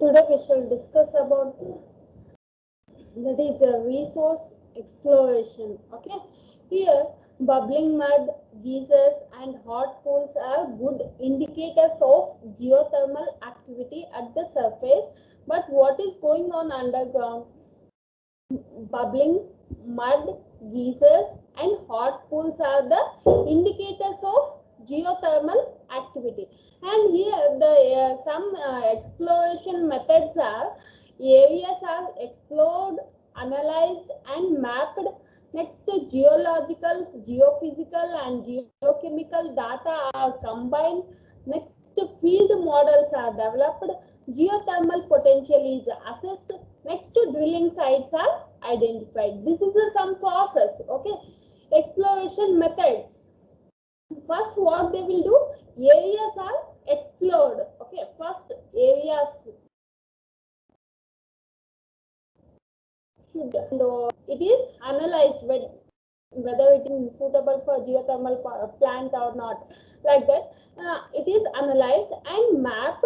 Today we shall discuss about that is a resource exploration. Okay, here bubbling mud, geysers, and hot pools are good indicators of geothermal activity at the surface. But what is going on underground? Bubbling mud, geysers, and hot pools are the indicators of geothermal activity. And here the some exploration methods are: areas are explored, analyzed, and mapped. Next, geological, geophysical, and geochemical data are combined. Next, field models are developed. Geothermal potential is assessed. Next, drilling sites are identified. This is some process. Okay, exploration methods. First, what they will do? Areas are explored. Okay, first areas should it is analyzed whether it is suitable for geothermal plant or not, like that. It is analyzed and mapped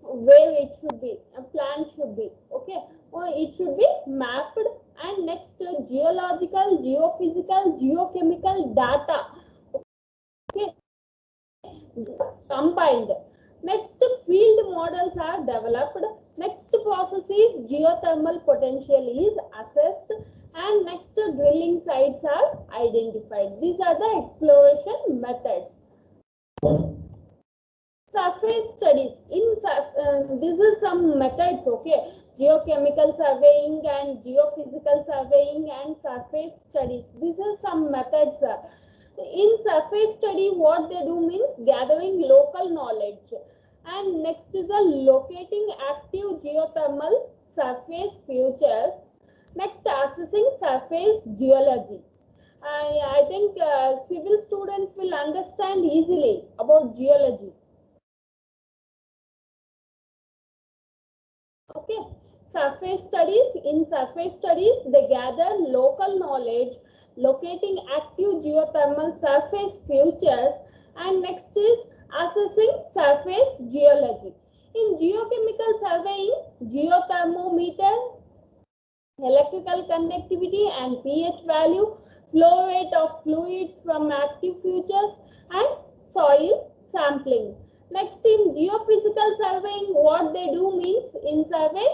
where it should be, a plant should be. Okay, or it should be mapped. And next, geological, geophysical, geochemical data, okay, combined. Next, field models are developed. Next process is geothermal potential is assessed, and next drilling sites are identified. These are the exploration methods. Surface studies. This is some methods. Okay, geochemical surveying and geophysical surveying and surface studies. These are some methods. In surface study, what they do means gathering local knowledge. And next is locating active geothermal surface features. Next, assessing surface geology. I think civil students will understand easily about geology. Okay, surface studies. In surface studies, they gather local knowledge, locating active geothermal surface features, and next is assessing surface geology. In geochemical surveying, geothermometer, electrical conductivity and pH value, flow rate of fluids from active features, and soil sampling. Next, in geophysical surveying, what they do means in survey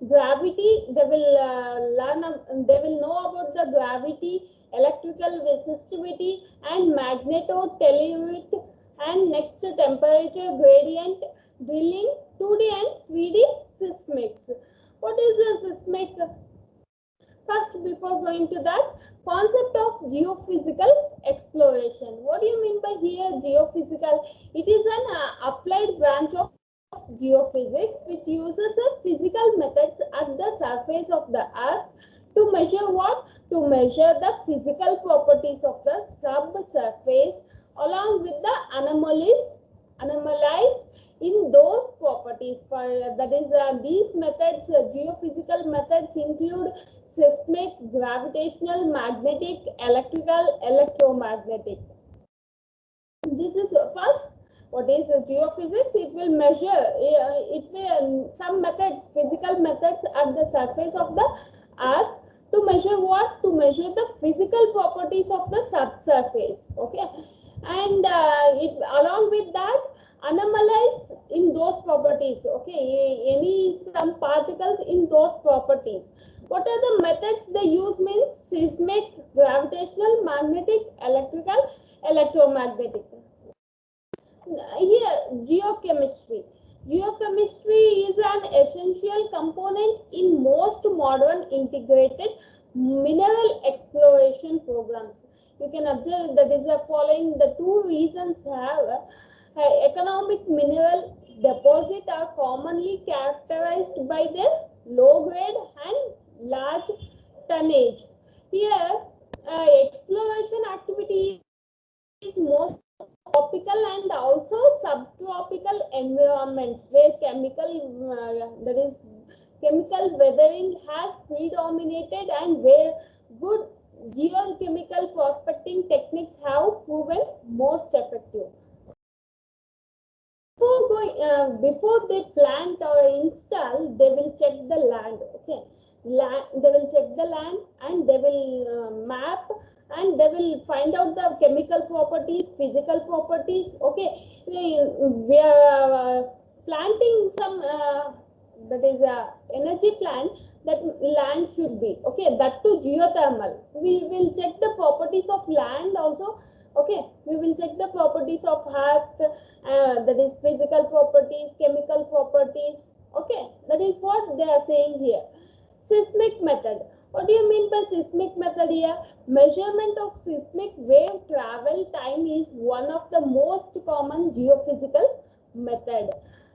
gravity, they will know about the gravity, electrical resistivity, and magnetotellurite, and next temperature gradient, drilling, 2D and 3D seismics. What is a seismic? First, before going to that, concept of geophysical exploration. What do you mean by here geophysical? It is an applied branch of geophysics which uses physical methods at the surface of the earth to measure what? To measure the physical properties of the subsurface along with the anomalies in those properties. That is, these methods, geophysical methods include seismic, gravitational, magnetic, electrical, electromagnetic. This is first. What is geophysics? It will measure. It will some methods, physical methods at the surface of the earth to measure what? To measure the physical properties of the subsurface. Okay, and along with that, anomalies in those properties. Okay, some particles in those properties. What are the methods they use means seismic, gravitational, magnetic, electrical, electromagnetic. Here, geochemistry. Geochemistry is an essential component in most modern integrated mineral exploration programs. You can observe that is the following the two reasons have economic mineral deposit are commonly characterized by their low grade and large tonnage. Here, exploration activity is most tropical and also subtropical environments where chemical weathering has predominated and where good geochemical prospecting techniques have proven most effective. before they plant or install, they will check the land. Okay, they will check the land and they will map, and they will find out the chemical properties, physical properties. Okay, we are planting some that is a energy plant, that land should be okay, that too geothermal. We will check the properties of land also. Okay, we will check the properties of earth, that is physical properties, chemical properties. Okay, that is what they are saying here. Seismic method. What do you mean by seismic method here? Measurement of seismic wave travel time is one of the most common geophysical method.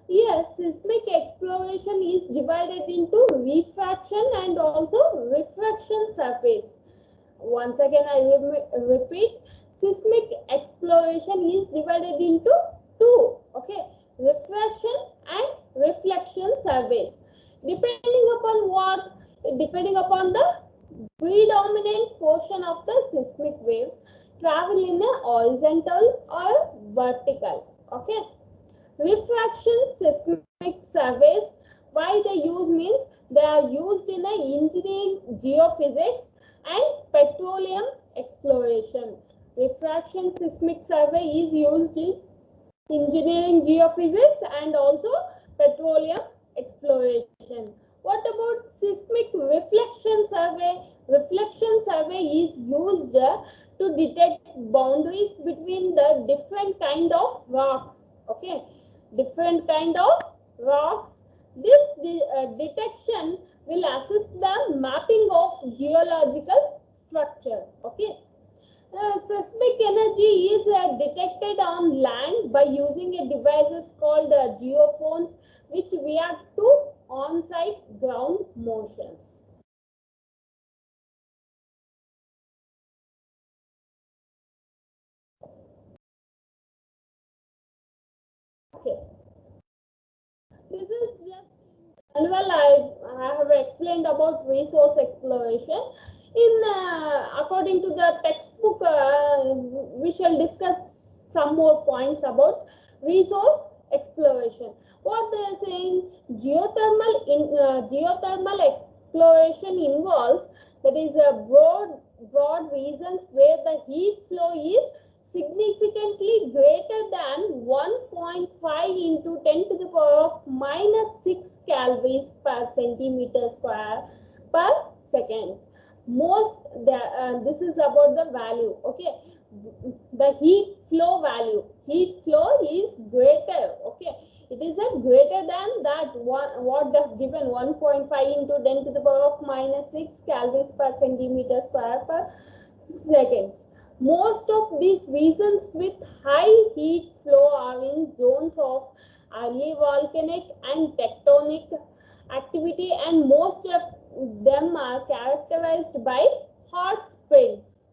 Yes, seismic exploration is divided into refraction and also refraction surface. Once again, I will repeat, seismic exploration is divided into two. Okay, refraction and reflection surveys. Depending upon what? Depending upon the predominant portion of the seismic waves travel in a horizontal or vertical. Okay, refraction seismic surveys, why they use means they are used in a engineering, geophysics and petroleum exploration. Refraction seismic survey is used in engineering, geophysics and also petroleum exploration. What about seismic reflection survey? Reflection survey is used to detect boundaries between the different kind of rocks. Okay, different kind of rocks. This detection will assist the mapping of geological structure. Okay, seismic energy is detected on land by using a devices called geophones, which react to on-site ground motions. Okay, this is just well, I have explained about resource exploration. In according to the textbook, we shall discuss some more points about resource exploration. What they are saying, geothermal exploration involves, that is a broad regions where the heat flow is significantly greater than 1.5 into 10 to the power of minus 6 calories per centimeter square per second. Most this is about the value. Okay, the heat flow value, heat flow is greater. Okay, it is a greater than that one, what they have given, 1.5 into 10 to the power of minus 6 calories per centimeter square per second. Most of these regions with high heat flow are in zones of early volcanic and tectonic activity, and most of them are characterized by hot springs.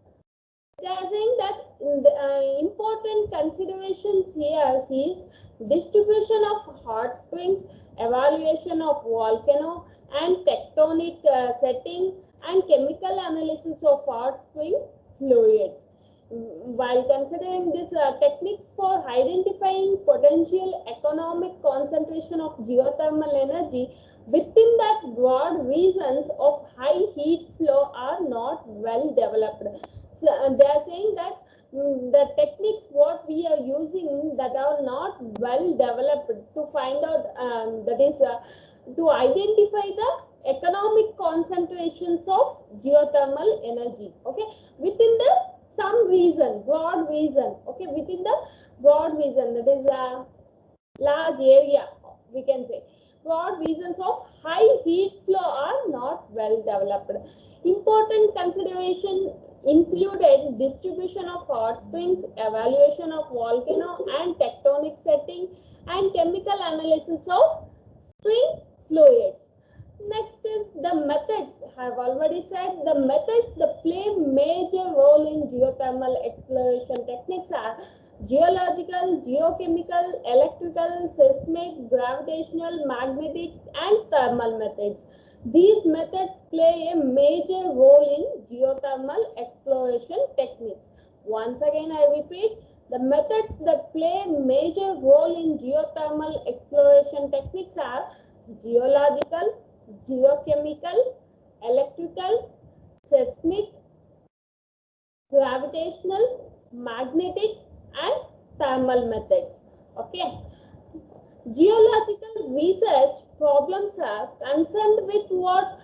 They are saying that the important considerations here is distribution of hot springs, evaluation of volcano and tectonic setting, and chemical analysis of hot spring fluids. While considering these techniques for identifying potential economic concentration of geothermal energy within that broad regions of high heat flow are not well developed. So, they are saying that the techniques what we are using that are not well developed to find out, that is to identify the economic concentrations of geothermal energy. Okay, within the some reason, broad reason. Okay, within the broad reason, that is a large area, we can say. Broad reasons of high heat flow are not well developed. Important consideration included distribution of hot springs, evaluation of volcano and tectonic setting, and chemical analysis of spring fluids. Next is the methods. I have already said the methods that play major role in geothermal exploration techniques are geological, geochemical, electrical, seismic, gravitational, magnetic, and thermal methods. These methods play a major role in geothermal exploration techniques. Once again, I repeat, The methods that play a major role in geothermal exploration techniques are geological, geochemical, electrical, seismic, gravitational, magnetic, and thermal methods. Okay. Geological research problems are concerned with what?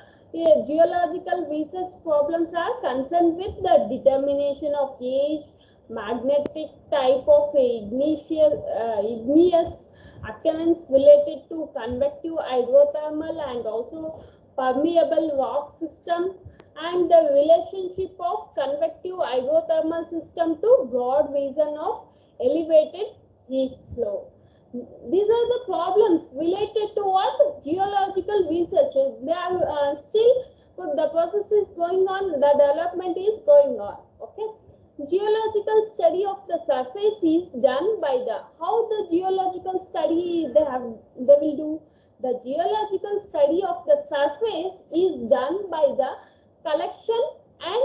Geological research problems are concerned with the determination of age, magnetic type of igneous occurrence related to convective hydrothermal and also permeable rock system, and the relationship of convective hydrothermal system to broad region of elevated heat flow. These are the problems related to what? Geological research. They are still, the process is going on, the development is going on. Okay. Geological study of the surface is done by the, how the geological study they will do? The geological study of the surface is done by the collection and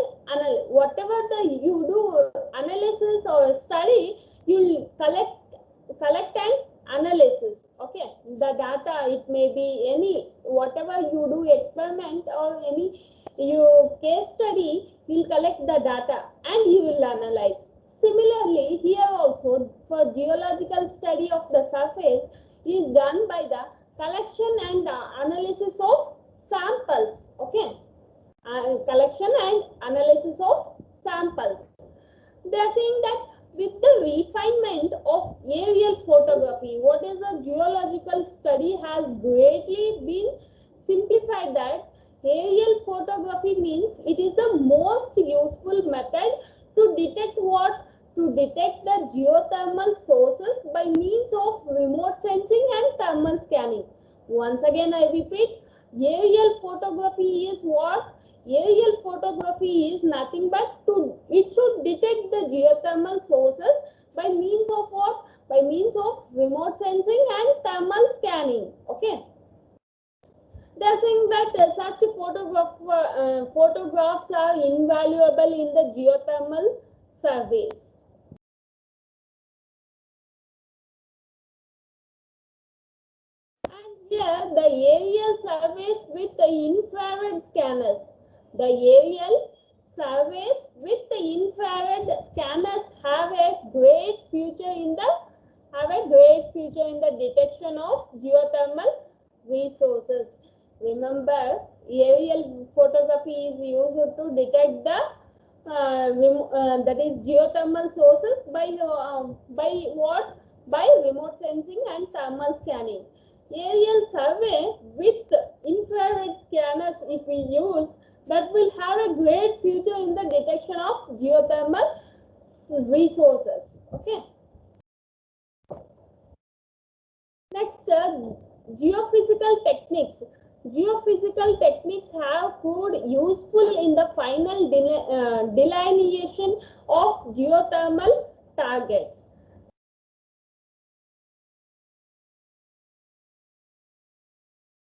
whatever you do analysis or study, you will collect and analysis. Okay, the data, it may be any, whatever you do experiment or any you case study, you will collect the data and you will analyze. Similarly, here also for geological study of the surface is done by the collection and analysis of samples. Okay, collection and analysis of samples. They are saying that with the refinement of aerial photography, what is a geological study has greatly been simplified. That aerial photography means it is the most useful method to detect what? To detect the geothermal sources by means of remote sensing and thermal scanning. Once again I repeat, aerial photography is what? Aerial photography is nothing but it should detect the geothermal sources by means of what? By means of remote sensing and thermal scanning. Okay. They are saying that such photographs are invaluable in the geothermal surveys. And here the aerial surveys with the infrared scanners. The aerial surveys with the infrared scanners have a great future in the detection of geothermal resources. Remember, aerial photography is used to detect the that is geothermal sources by what? By remote sensing and thermal scanning. Aerial survey with infrared scanners, if we use, that will have a great future in the detection of geothermal resources. Okay. Next, geophysical techniques. Geophysical techniques have proved useful in the final delineation of geothermal targets.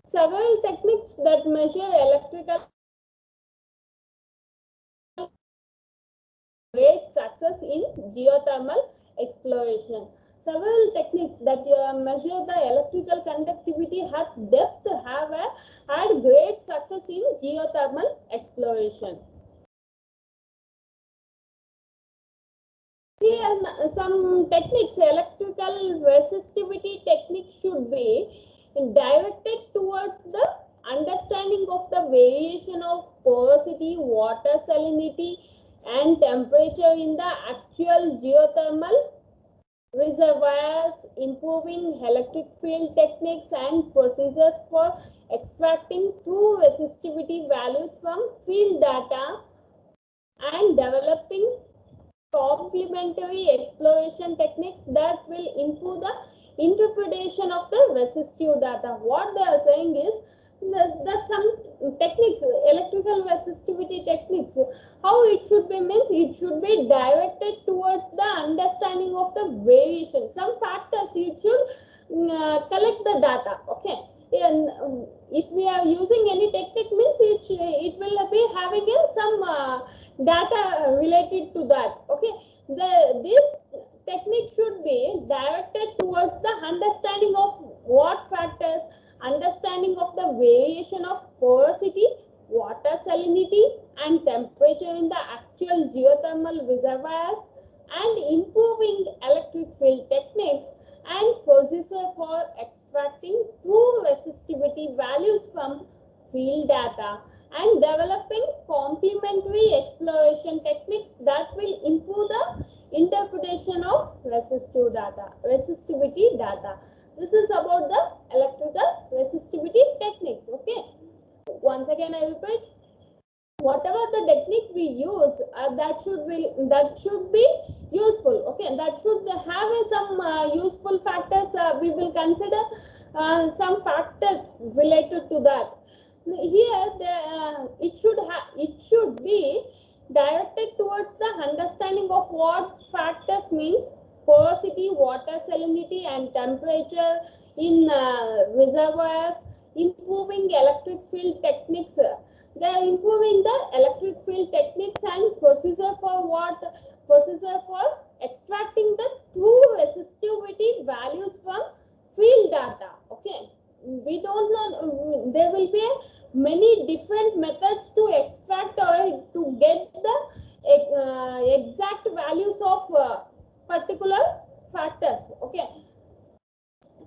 Several techniques that measure electrical great success in geothermal exploration. Several techniques that measure the electrical conductivity at depth have had great success in geothermal exploration. Here some techniques, electrical resistivity techniques should be directed towards the understanding of the variation of porosity, water salinity, and temperature in the actual geothermal reservoirs, improving electric field techniques and procedures for extracting true resistivity values from field data, and developing complementary exploration techniques that will improve the interpretation of the resistive data. What they are saying is that some techniques, electrical resistivity techniques, how it should be means it should be directed towards the understanding of the variation. Some factors it should collect the data. Okay. And if we are using any technique means it will be having some data related to that. Okay, these techniques should be directed towards the understanding of what factors, understanding of the variation of porosity, water salinity, and temperature in the actual geothermal reservoirs, and improving electric field techniques and procedure for extracting true resistivity values from field data, and developing complementary exploration techniques that will improve the interpretation of resistivity data. This is about the electrical resistivity techniques. Okay. Once again, I repeat, whatever the technique we use, that should be useful. Okay, that should have some useful factors. We will consider some factors related to that. Here, it should be directed towards the understanding of what factors means porosity, water salinity, and temperature in reservoirs, improving electric field techniques. They are improving the electric field techniques and procedure for what? Procedure for extracting the true resistivity values from field data. Okay, we don't know, there will be many different methods to extract or to get the exact values of particular factors. Okay,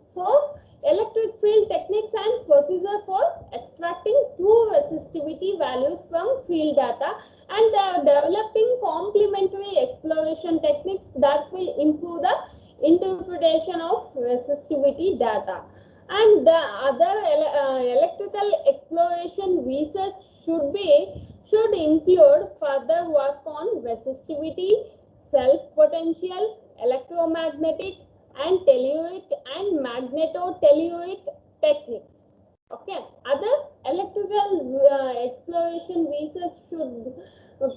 so electric field techniques and procedure for extracting true resistivity values from field data, and developing complementary exploration techniques that will improve the interpretation of resistivity data. And the other electrical exploration research should include further work on resistivity, self-potential, electromagnetic, and telluric and magnetotelluric techniques. Okay, other electrical exploration research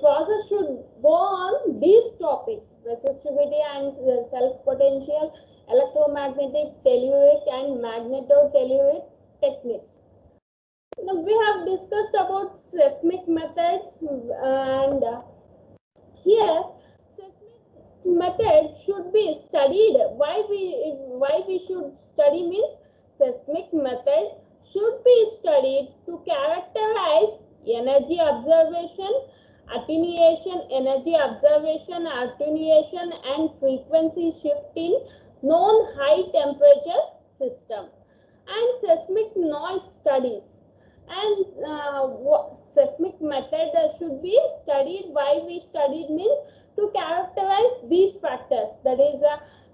process should go on these topics: resistivity and self-potential, electromagnetic, telluric, and magnetotelluric techniques. Now, we have discussed about seismic methods, and here seismic method should be studied. Why we should study means seismic method should be studied to characterize energy observation, attenuation, and frequency shift in known high temperature system, and seismic noise studies. And seismic method should be studied. Why we studied means to characterize these factors, that is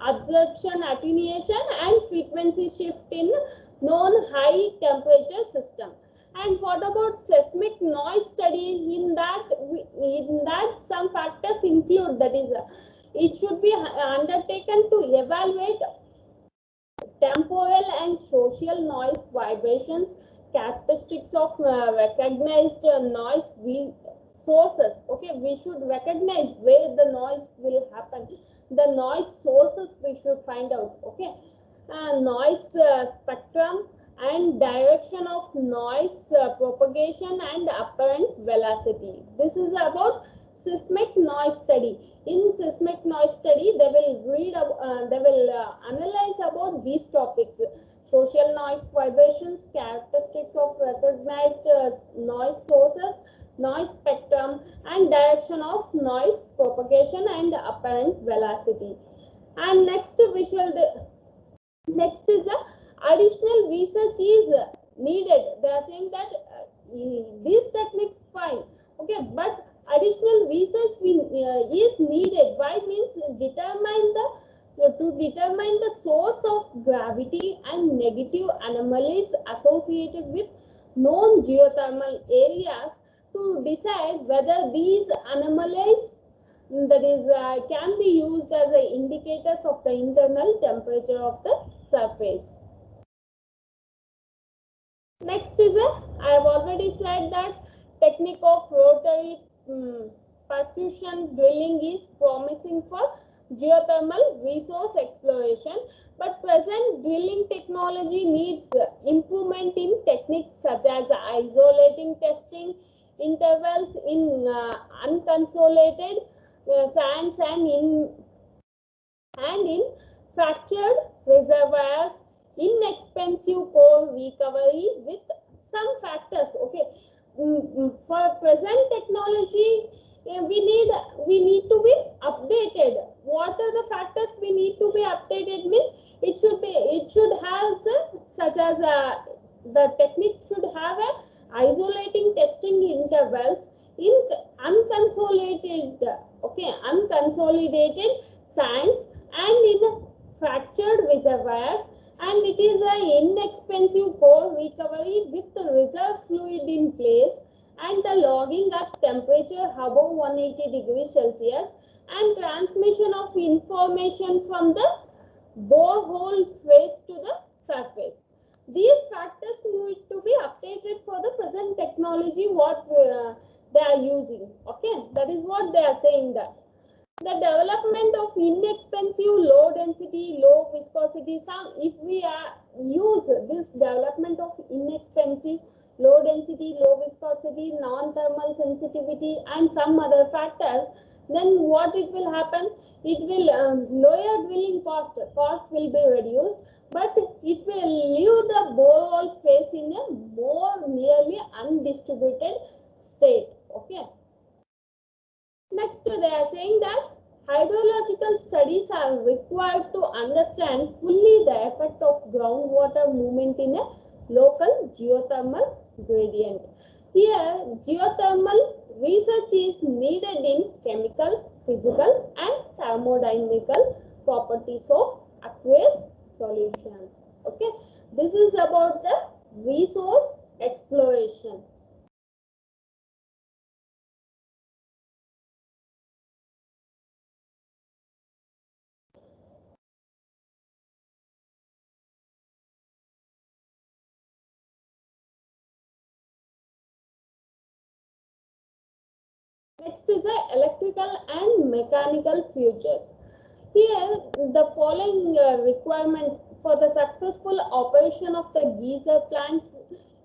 absorption, attenuation, and frequency shift in known high temperature system. And what about seismic noise study? In that some factors include, that is it should be undertaken to evaluate temporal and social noise vibrations, characteristics of recognized noise sources. Okay, we should recognize where the noise will happen, the noise sources we should find out. Okay, noise spectrum and direction of noise propagation and apparent velocity. This is about seismic noise study. In seismic noise study, they will analyze about these topics: social noise vibrations, characteristics of recognized noise sources, noise spectrum, and direction of noise propagation and apparent velocity. And next is the additional research is needed. They are saying that these techniques fine, okay, but additional research is needed. Why means to determine the source of gravity and negative anomalies associated with known geothermal areas, to decide whether these anomalies, that is can be used as indicators of the internal temperature of the surface. Next is I have already said that technique of rotary percussion drilling is promising for geothermal resource exploration, but present drilling technology needs improvement in techniques such as isolating testing intervals in unconsolidated sands and in And in fractured reservoirs, inexpensive coal recovery with some factors. Okay, for present technology, we need to be updated. What are the factors we need to be updated? Means it should have such as the technique should have a isolating testing intervals in unconsolidated, okay, unconsolidated science, and in fractured reservoirs, and it is an inexpensive core recovery with the reserve fluid in place and the logging at temperature above 180 degrees Celsius, and transmission of information from the borehole face to the surface. These factors need to be updated for the present technology what they are using. Okay, that is what they are saying, that the development of inexpensive, low density, low viscosity. Some, if we use this development of inexpensive, low density, low viscosity, non-thermal sensitivity, and some other factors, then what it will happen? It will lower drilling cost. Cost will be reduced, but it will leave the borehole face in a more nearly undistributed state. Okay. Next, they are saying that hydrological studies are required to understand fully the effect of groundwater movement in a local geothermal gradient. Here, geothermal research is needed in chemical, physical, and thermodynamical properties of aqueous solution. Okay, this is about the resource exploration. Next is the electrical and mechanical futures. Here, the following requirements for the successful operation of the geyser plants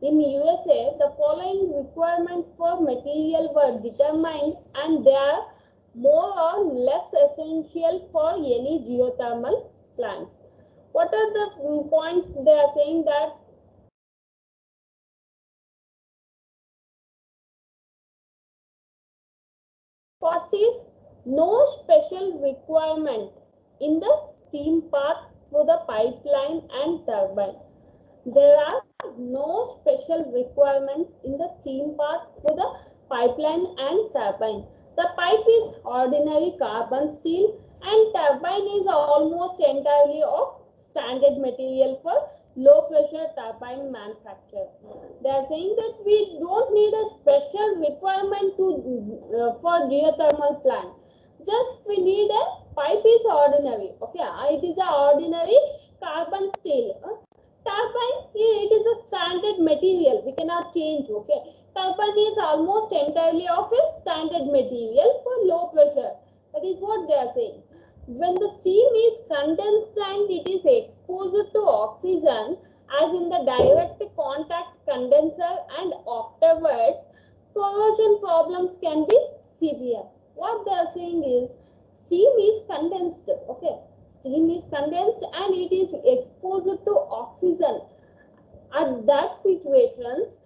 in USA, the following requirements for material were determined, and they are more or less essential for any geothermal plants. What are the points they are saying? That first is no special requirement in the steam path through the pipeline and turbine. There are no special requirements in the steam path through the pipeline and turbine. The pipe is ordinary carbon steel, and turbine is almost entirely of standard material for low pressure turbine manufacture. They are saying that we don't need a special requirement to for geothermal plant. Just we need a pipe is ordinary. Okay, it is a ordinary carbon steel. Turbine, it is a standard material. We cannot change. Okay, turbine is almost entirely of a standard material for low pressure. That is what they are saying. When the steam is condensed and it is exposed to oxygen, as in the direct contact condenser, and afterwards, corrosion problems can be severe. What they are saying is steam is condensed. Okay, steam is condensed and it is exposed to oxygen. At that situations,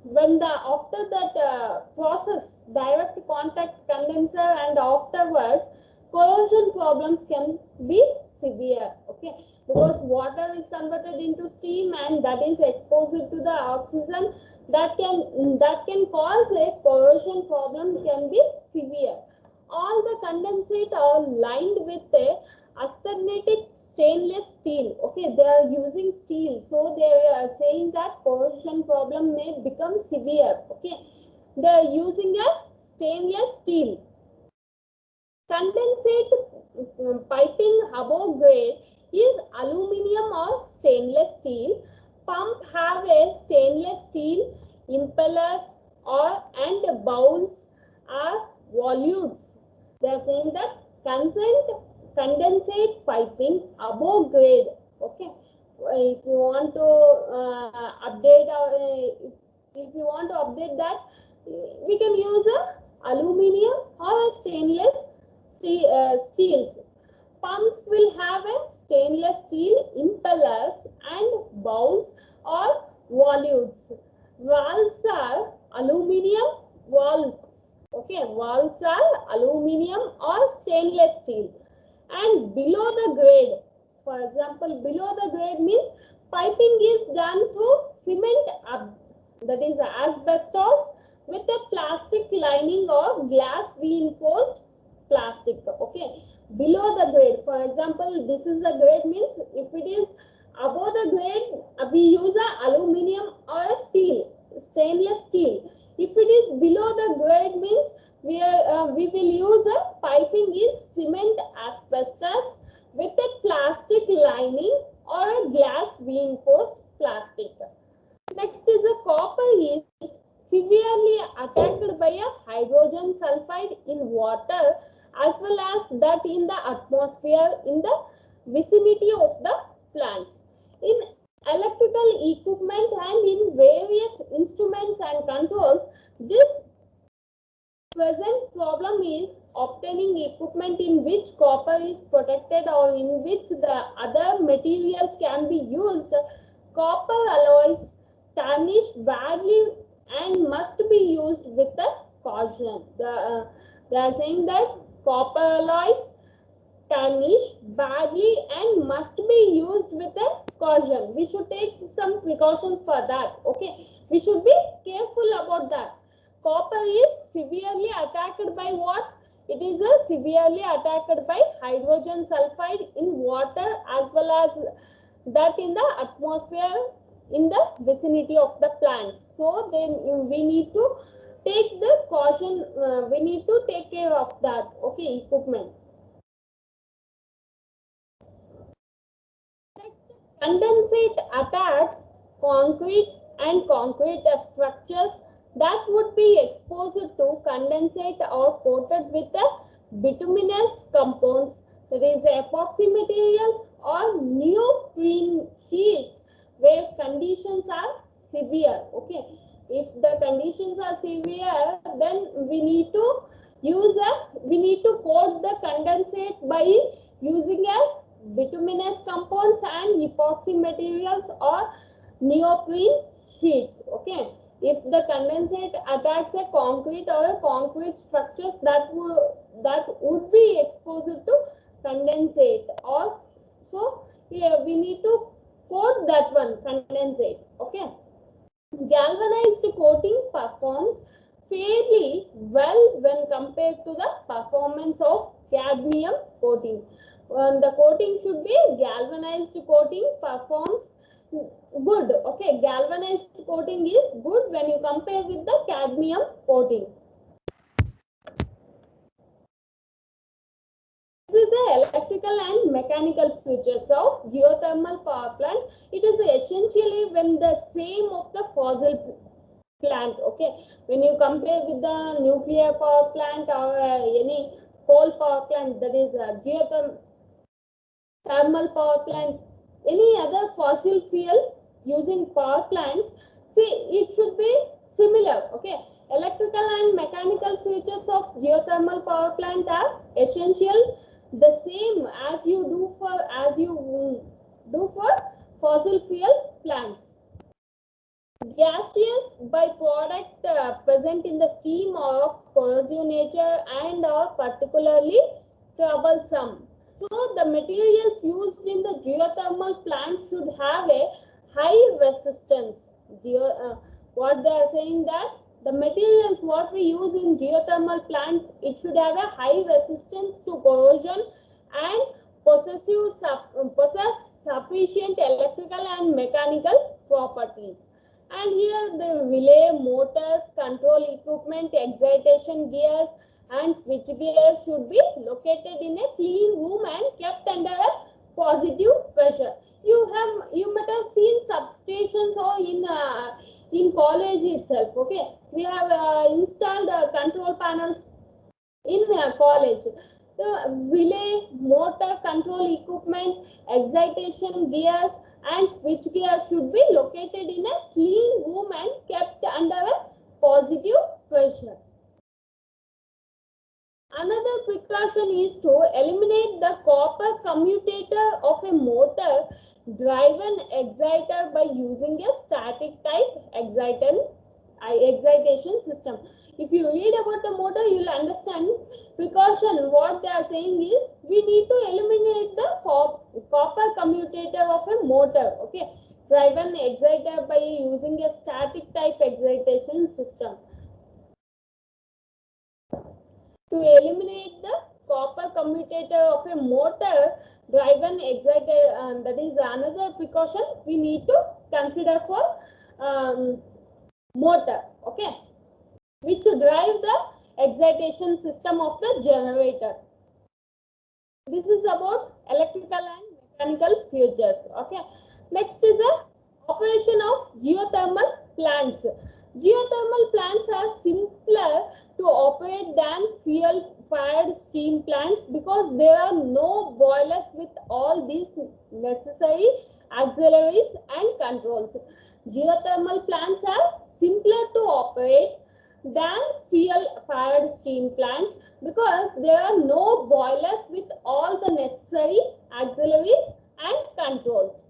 when the after that process, direct contact condenser, and afterwards, corrosion problems can be severe. Okay, because water is converted into steam and that is exposed to the oxygen, that can cause a corrosion problem, can be severe. All the condensate are lined with a austenitic stainless steel. Okay, they are using steel, so they are saying that corrosion problem may become severe. Okay, they are using a stainless steel. Condensate piping above grade is aluminum or stainless steel. Pump have a stainless steel impellers or and bowls are volutes. They are saying that condensate piping above grade. Okay, if you want to update if you want to update that, we can use a aluminum or a stainless steels. Pumps will have a stainless steel impellers and bowls or volutes. Valves are aluminum valves. Okay, valves are aluminum or stainless steel. And below the grade, for example, below the grade means piping is done through cement, that is asbestos, with a plastic lining or glass reinforced plastic. Okay, below the grade, for example, this is the grade means if it is above the grade, we use a aluminum or a steel, stainless steel. If it is below the grade means we will use a piping is cement asbestos with a plastic lining or a glass reinforced plastic. Next is a copper is severely attacked by a hydrogen sulfide in water as well as that in the atmosphere in the vicinity of the plants. In electrical equipment and in various instruments and controls, this present problem is obtaining equipment in which copper is protected or in which the other materials can be used. Copper alloys tarnish badly and must be used with a caution. They are saying that copper alloys tarnish badly and must be used with a caution. We should take some precautions for that. Okay, we should be careful about that. Copper is severely attacked by what? It is severely attacked by hydrogen sulfide in water as well as that in the atmosphere in the vicinity of the plants. So then we need to take the caution, we need to take care of that. Okay, equipment. Next, condensate attacks concrete and concrete structures that would be exposed to condensate or coated with a bituminous compounds, that is epoxy materials or neoprene sheets where conditions are severe. Okay, if the conditions are severe, then we need to coat the condensate by using a bituminous compounds and epoxy materials or neoprene sheets. Okay, if the condensate attacks a concrete or a concrete structures that would be exposed to condensate, or so here we need to coat that one condensate. Okay, galvanized coating performs fairly well when compared to the performance of cadmium coating. The coating should be galvanized coating performs good. Okay, galvanized coating is good when you compare with the cadmium coating. This is the electrical and mechanical features of geothermal power plants. It is essentially when the same of the fossil plant. Okay, when you compare with the nuclear power plant or any coal power plant, that is geothermal power plant, any other fossil fuel using power plants, see it should be similar. Okay, electrical and mechanical features of geothermal power plant are essential the same as you do for fossil fuel plants. Gaseous byproduct present in the steam are of corrosive nature and are particularly troublesome. So the materials used in the geothermal plant should have a high resistance. What they are saying that the materials what we use in geothermal plant, it should have a high resistance to corrosion and possess sufficient electrical and mechanical properties. And here the relay, motors, control equipment, excitation gears and switch gears should be located in a clean room and kept under a positive pressure. You might have seen substations or in college itself. Okay, we have installed control panels in college. The relay, motor, control equipment, excitation gears and switch gears should be located in a clean room and kept under a positive pressure. Another precaution is to eliminate the copper commutator of a motor driven exciter by using a static type excitation system. If you read about the motor, you will understand precaution. What they are saying is we need to eliminate the copper commutator of a motor, okay, driven exciter by using a static type excitation system. To eliminate the copper commutator of a motor driven exciter, that is another precaution we need to consider for motor, okay, which drive the excitation system of the generator. This is about electrical and mechanical features, okay. Next is a operation of geothermal plants. Geothermal plants are simpler to operate than fuel-fired steam plants because there are no boilers with all these necessary auxiliaries and controls. Geothermal plants are simpler to operate than fuel-fired steam plants because there are no boilers with all the necessary auxiliaries and controls.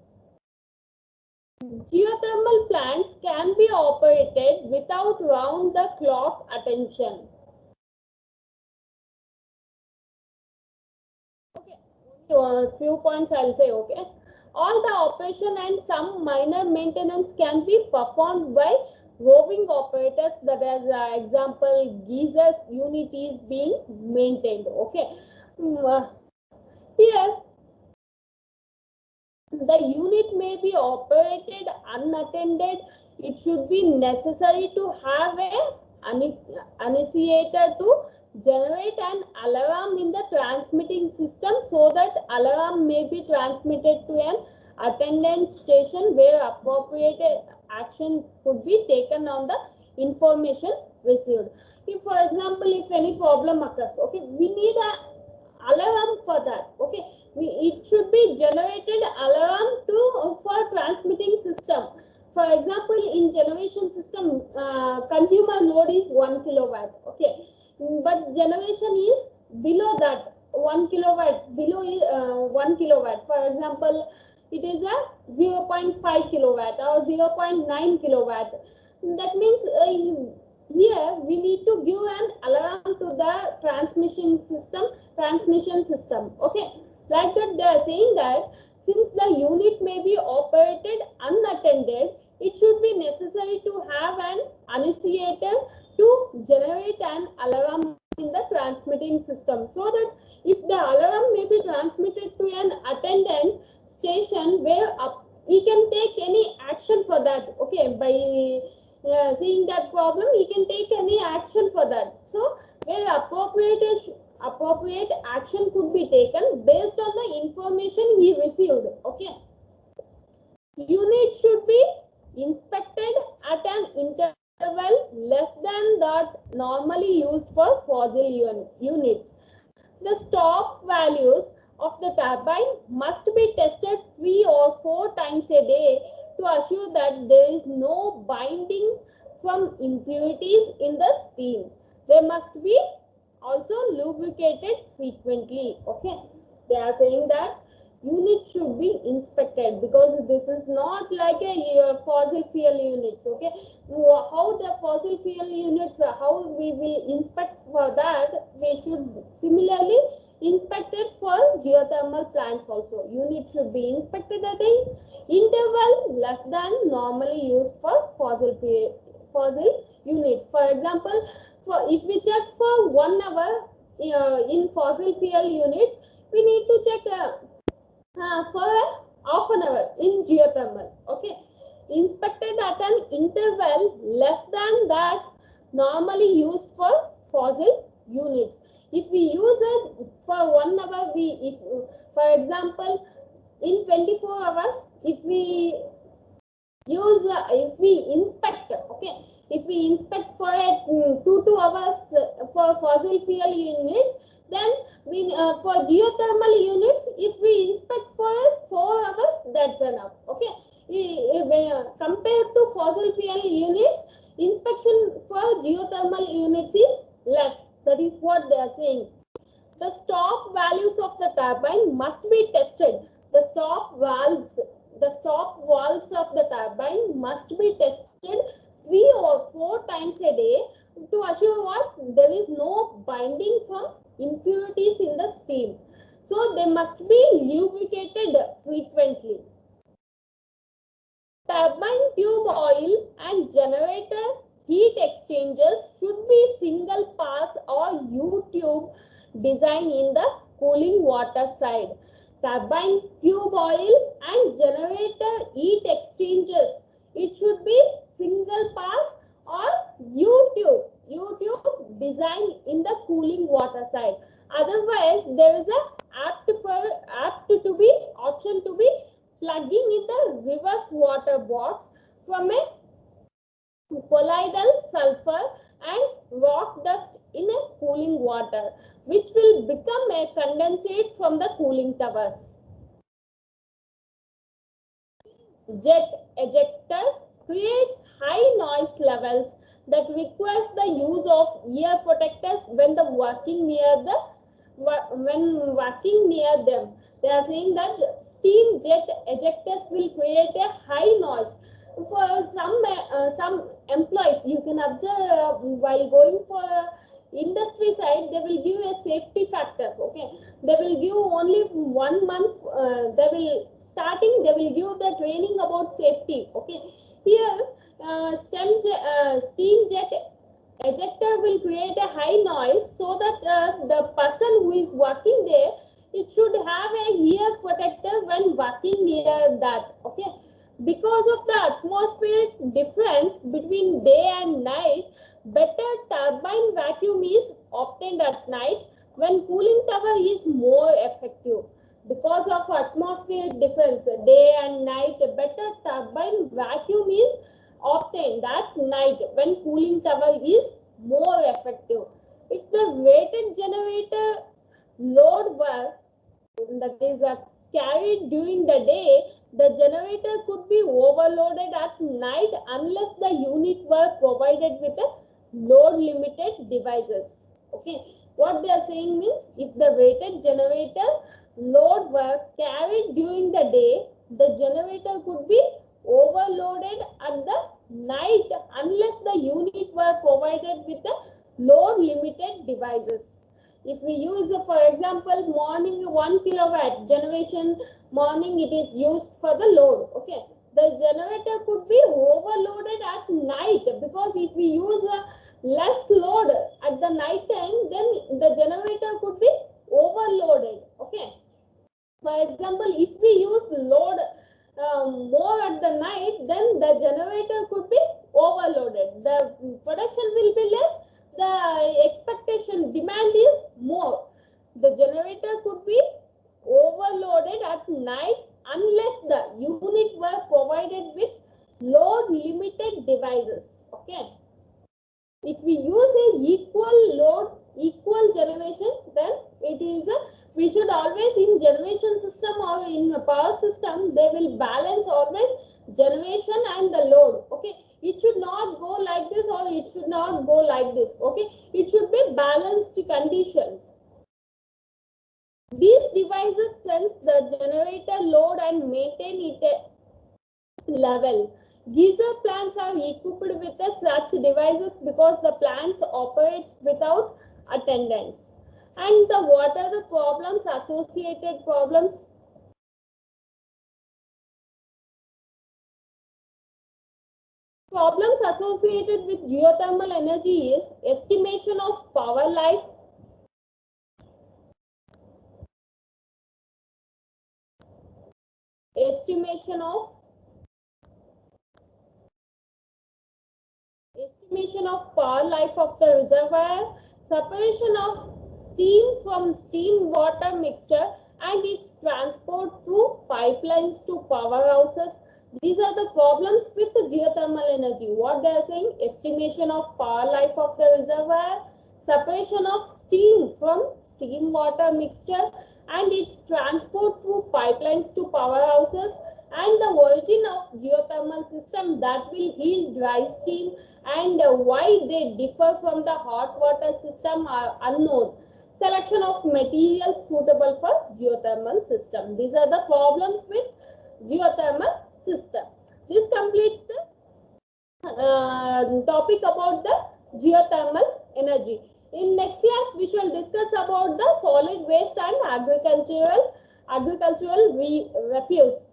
Geothermal plants can be operated without round-the-clock attention. Okay, only a few points I'll say, okay. All the operation and some minor maintenance can be performed by roving operators, that is example geysers unit is being maintained, okay. Here the unit may be operated unattended. It should be necessary to have an annunciator to generate an alarm in the transmitting system so that alarm may be transmitted to an attendant station where appropriate action could be taken on the information received. If, for example, if any problem occurs, okay, we need a alarm for that, okay. It should be generated alarm to for transmitting system. For example, in generation system, consumer load is 1 kilowatt, okay, but generation is below that 1 kilowatt, below 1 kilowatt. For example, it is a 0.5 kilowatt or 0.9 kilowatt. That means here we need to give an alarm to the transmission system, okay. Like that, they are saying that since the unit may be operated unattended, it should be necessary to have an annunciator to generate an alarm in the transmitting system, so that if the alarm may be transmitted to an attendant station where he can take any action for that, okay, by seeing that problem he can take any action for that. So where appropriate action could be taken based on the information he received, okay. Unit should be inspected at an interval less than that normally used for fossil units. The stop values of the turbine must be tested 3 or 4 times a day to assure that there is no binding from impurities in the steam. They must be also lubricated frequently, okay. They are saying that units should be inspected because this is not like a fossil fuel units, okay. How the fossil fuel units, how we will inspect for that, we should similarly inspect it for geothermal plants also. Units should be inspected at an interval less than normally used for fossil units. For example, if we check for 1 hour in fossil fuel units, we need to check for half an hour in geothermal, okay. Inspected at an interval less than that normally used for fossil units. If we use it for 1 hour, if for example in 24 hours, if we inspect, okay, if we inspect for 2 hours for fossil fuel units, then we for geothermal units, if we inspect for 4 hours, that's enough, okay. Compared to fossil fuel units, inspection for geothermal units is less. That is what they are saying. turbine must be tested 3 or 4 times a day to assure what? There is no binding from impurities in the steam. So they must be lubricated frequently. Turbine tube oil and generator heat exchangers should be single pass or U-tube design in the cooling water side. Turbine tube oil and generator heat exchangers, it should be single pass or U-tube design in the cooling water side. Otherwise, there is a apt to be option to be plugging in the reverse water box from a colloidal sulfur and rock dust in a cooling water, which will become a condensate from the cooling towers. Jet ejector creates high noise levels that requires the use of ear protectors when working near them. They are saying that steam jet ejectors will create a high noise. For some employees, you can observe while going for industry side, they will give a safety factor. Okay, they will give only 1 month. They will give the training about safety. Okay, here steam jet ejector will create a high noise, so that the person who is working there, it should have a ear protector when working near that. Okay, because of the atmospheric difference between day and night, better turbine vacuum is obtained at night when cooling tower is more effective. Because of atmospheric difference, day and night, better turbine vacuum is obtained at night when cooling tower is more effective. If the weighted generator load work, that is carried during the day, the generator could be overloaded at night unless the unit were provided with a load limited devices. Okay, what they are saying means, if the weighted generator load were carried during the day, the generator could be overloaded at the night unless the unit were provided with a load limited devices. If we use, for example, morning 1 kilowatt generation, morning it is used for the load. Okay, the generator could be overloaded at night, because if we use less load at the night time, then the generator could be overloaded. Okay, for example, if we use load more at the night, then the generator could be overloaded. The production will be less, the expectation demand is more. The generator could be overloaded at night unless the unit were provided with load limited devices. Okay, if we use a equal load, equal generation, then it is we should always, in generation system or in a power system, they will balance always generation and the load. Okay, it should not go like this or it should not go like this. Okay, it should be balanced conditions. These devices sense the generator load and maintain it at level. Geyser plants are equipped with such devices because the plants operates without attendance. And what are the problems, associated problems? Problems associated with geothermal energy is estimation of power life, estimation of power life of the reservoir, separation of steam from steam water mixture and its transport through pipelines to powerhouses. These are the problems with the geothermal energy. What they are saying, estimation of power life of the reservoir, separation of steam from steam water mixture and its transport through pipelines to powerhouses, and the origin of geothermal system that will yield dry steam, and why they differ from the hot water system are unknown. Selection of materials suitable for geothermal system. These are the problems with geothermal system. This completes the topic about the geothermal energy. In next years, we shall discuss about the solid waste and agricultural refuse.